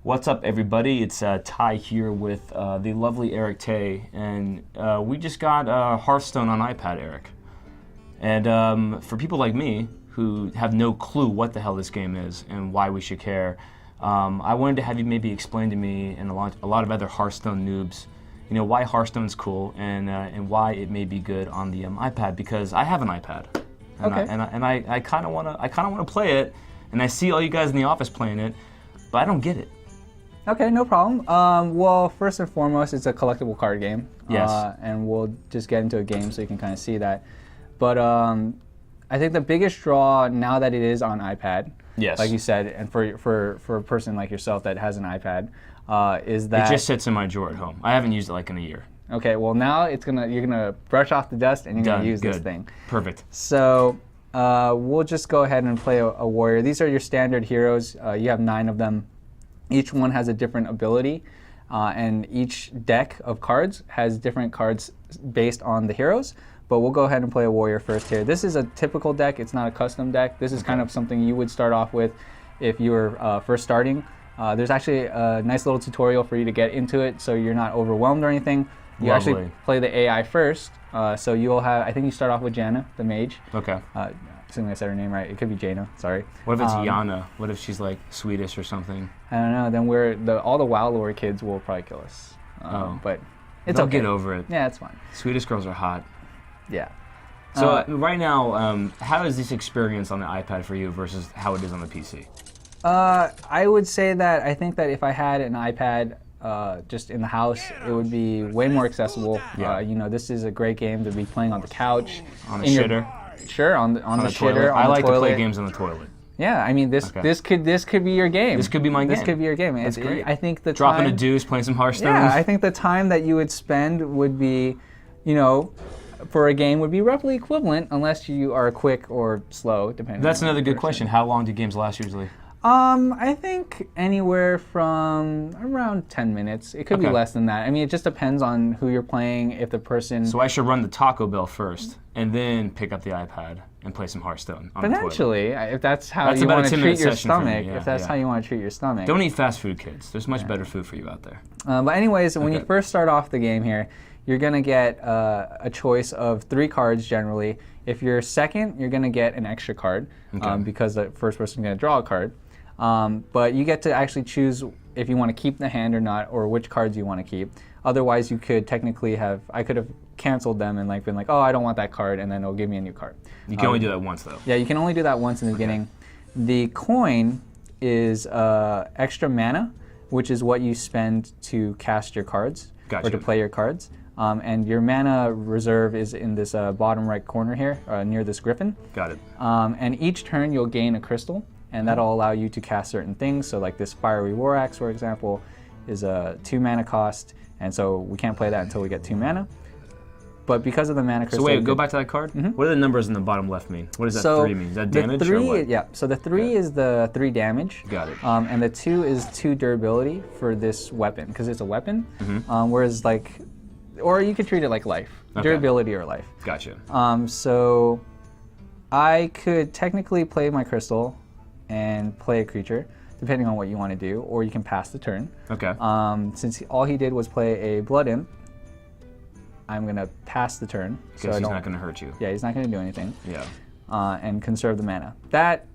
What's up, everybody? It's Ty here with the lovely Eric Tay, and we just got Hearthstone on iPad, Eric. And for people like me who have no clue what the hell this game is and why we should care, I wanted to have you maybe explain to me and a lot of other Hearthstone noobs, why Hearthstone's cool and why it may be good on the iPad, because I have an iPad, and Okay. I kind of want to play it, and I see all you guys in the office playing it, but I don't get it. Okay, no problem. Well, first and foremost, it's a collectible card game. Yes. And we'll just get into a game so you can kind of see that. But I think the biggest draw now that it is on iPad, Yes. like you said, and for a person like yourself that has an iPad, is that It just sits in my drawer at home. I haven't used it like in a year. okay? Well, now you're gonna brush off the dust and you're Done. gonna use this Good. thing. Perfect. So we'll just go ahead and play a warrior. These are your standard heroes. You have 9 of them. Each one has a different ability, and each deck of cards has different cards based on the heroes. But we'll go ahead and play a warrior first here. This is a typical deck. It's not a custom deck. This is kind of something you would start off with if you were first starting. There's actually a nice little tutorial for you to get into it, so you're not overwhelmed or anything. You Lovely. actually play the AI first, so you'll have. I think you start off with Janna, the mage. Okay. Assuming I said her name right. It could be Jaina. Sorry. What if it's Yana? What if she's like Swedish or something? I don't know. Then all the WoW lore kids will probably kill us. But it's They'll okay. get over it. Yeah, it's fine. Swedish girls are hot. Yeah. So right now, how is this experience on the iPad for you versus how it is on the PC? I would say that I think that if I had an iPad just in the house, it would be way more accessible. Yeah. This is a great game to be playing on the couch. On a in your- shitter? Sure, on the Toilet? shitter. I on like the to play toilet. games on the toilet. Yeah, I mean this could be your game. This could be my This game. could be your game. That's great. I think the Dropping time, a deuce, playing some Hearthstone. Yeah, I think the time that you would spend would be, for a game would be roughly equivalent unless you are quick or slow, depending. That's on another the good person. question. How long do games last usually? I think anywhere from around 10 minutes. It could be Okay. less than that. I mean, it just depends on who you're playing, if the person... So I should run the Taco Bell first, and then pick up the iPad and play some Hearthstone on the toilet. Potentially, if that's how That's you about a want to 10-minute treat your session for me, stomach. yeah, If that's yeah. how you want to treat your stomach. Don't eat fast food, kids. There's much better food for you out there. But anyways, when you Okay. first start off the game here, you're going to get a choice of 3 cards generally. If you're second, you're going to get an extra card because the first person's going to draw a card. But you get to actually choose if you want to keep the hand or not, or which cards you want to keep. Otherwise, you could technically I could have canceled them and been like, oh, I don't want that card, and then it'll give me a new card. You can only do that once, though. Yeah, you can only do that once in the beginning. The coin is extra mana, which is what you spend to cast your cards or to play your cards. And your mana reserve is in this bottom right corner here, near this griffin. Got it. And each turn you'll gain a crystal, and that'll allow you to cast certain things. So like this Fiery War Axe, for example, is a 2 mana cost, and so we can't play that until we get 2 mana. But because of the mana crystal... So wait, go back to that card? What do the numbers in the bottom left mean? What does that 3 mean? Is that damage the 3, or what? Yeah, so the 3 is the 3 damage. Got it. And the 2 is 2 durability for this weapon, because it's a weapon. Whereas or you could treat it like life. Okay. Durability or life. Gotcha. So I could technically play my crystal and play a creature, depending on what you want to do, or you can pass the turn. Okay. Since all he did was play a Blood Imp, I'm going to pass the turn. Because he's not going to hurt you. Yeah, he's not going to do anything. Yeah. And conserve the mana. That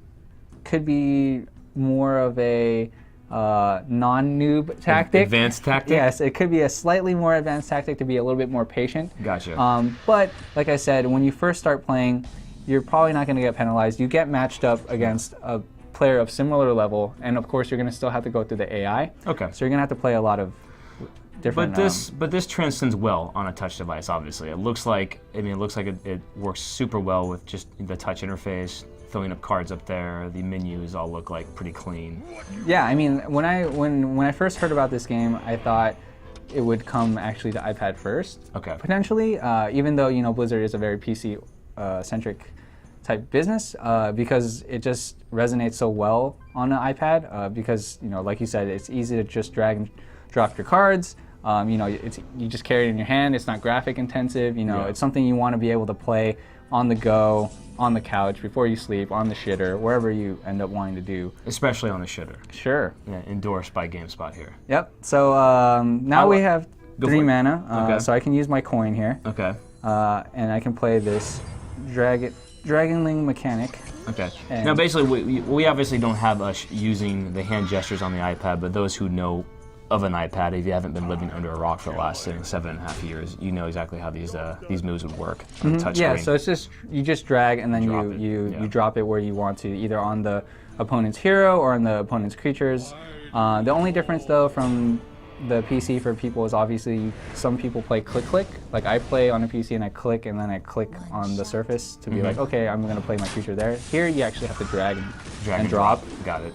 could be more of a non-noob tactic. Advanced tactic? Yes, it could be a slightly more advanced tactic to be a little bit more patient. Gotcha. But like I said, when you first start playing, you're probably not going to get penalized. You get matched up against a player of similar level, and of course you're going to still have to go through the AI. Okay. So you're going to have to play a lot of different... But this transcends well on a touch device, obviously. It looks like it works super well with just the touch interface, filling up cards up there. The menus all look like pretty clean. Yeah, I mean, when I first heard about this game, I thought it would come actually to iPad first. Okay. Potentially, even though Blizzard is a very PC centric type business, because it just resonates so well on an iPad. Because like you said, it's easy to just drag and drop your cards. You just carry it in your hand. It's not graphic intensive. It's something you want to be able to play on the go, on the couch, before you sleep, on the shitter, wherever you end up wanting to do. Especially on the shitter. Sure. Yeah, endorsed by GameSpot here. Yep. So now we have Go 3 for it. mana, Okay. so I can use my coin here, Okay. and I can play this Dragonling mechanic. Okay. And- Now, basically, we obviously don't have us using the hand gestures on the iPad, but those who know of an iPad, if you haven't been living under a rock for the last 7.5 years, you know exactly how these moves would work on the touch Yeah, screen. so it's just you just drag and then Drop it, you yeah. drop it where you want to, either on the opponent's hero or on the opponent's creatures. The only difference though from the PC for people is obviously some people play click. Like I play on a PC and I click and then I click on the surface to be like, okay, I'm gonna play my creature there. Here you actually have to drag and drop. Got it.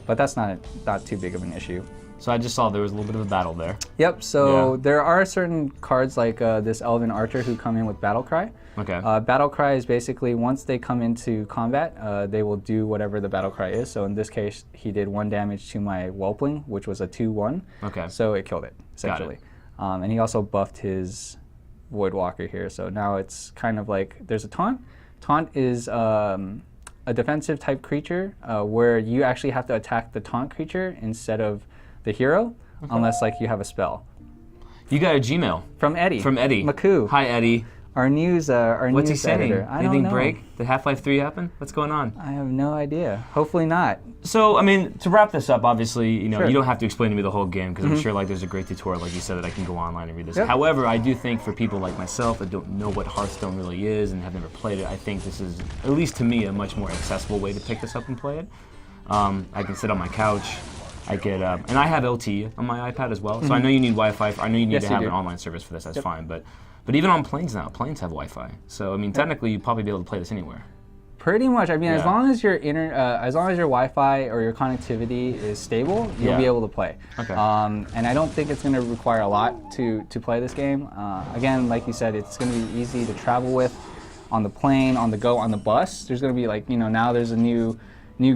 But that's not too big of an issue. So I just saw there was a little bit of a battle there. Yep, so Yeah. there are certain cards like this Elven Archer who come in with Battle Cry. Okay. Battle Cry is basically once they come into combat, they will do whatever the Battle Cry is. So in this case, he did 1 damage to my Whelpling, which was a 2/1. Okay. So it killed it, essentially. And he also buffed his Voidwalker here. So now it's kind of like there's a Taunt. Taunt is a defensive type creature where you actually have to attack the Taunt creature instead of the hero, unless like you have a spell. You got a Gmail From Eddie. from Eddie. Maku. Hi, Eddie. Our news What's he news saying? editor. I Anything don't know. break? Did Half-Life 3 happen? What's going on? I have no idea. Hopefully not. So, I mean, to wrap this up, obviously, you know, Sure. you don't have to explain to me the whole game because I'm sure like there's a great tutorial, like you said, that I can go online and read this. Yep. However, I do think for people like myself that don't know what Hearthstone really is and have never played it, I think this is, at least to me, a much more accessible way to pick this up and play it. I can sit on my couch. I get, and I have LTE on my iPad as well, so I know you need Wi-Fi. I know you need Yes, to you have do. an online service for this. That's fine, but even on planes now, planes have Wi-Fi. So I mean, technically, you'd probably be able to play this anywhere. Pretty much. I mean, as Yeah. long as your as long as your Wi-Fi or your connectivity is stable, you'll Yeah. be able to play. Okay. And I don't think it's going to require a lot to play this game. Again, like you said, it's going to be easy to travel with on the plane, on the go, on the bus. There's going to be like now there's a new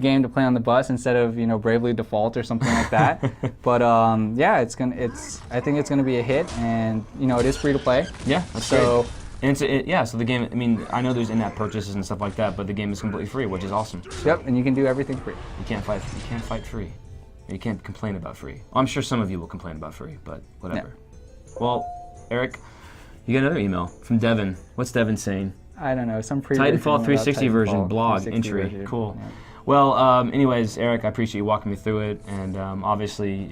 game to play on the bus instead of Bravely Default or something like that. But yeah, I think it's gonna be a hit, and it is free to play. Yeah, that's So great. And yeah, so the game, I mean, I know there's in-app purchases and stuff like that, but the game is completely free, which is awesome. yep, and you can do everything free. You can't fight free. You can't complain about free. Well, I'm sure some of you will complain about free, but whatever. Well, Eric, you got another email from Devin. What's Devin saying? I don't know, some pre Titanfall 360 version, blog, 360 entry. version. Cool. Yeah. Well, anyways, Eric, I appreciate you walking me through it, and obviously,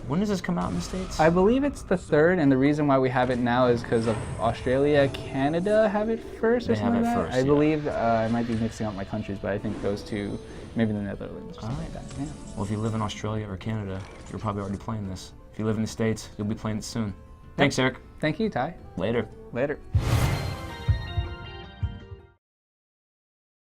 when does this come out in the States? I believe it's the 3rd, and the reason why we have it now is because of Australia, Canada have it first, or They have something it like that. first, I yeah. believe I might be mixing up my countries, but I think those two, maybe the Netherlands or something like that. Yeah. Well, if you live in Australia or Canada, you're probably already playing this. If you live in the States, you'll be playing it soon. Thanks, Eric. Thank you, Ty. Later. Later.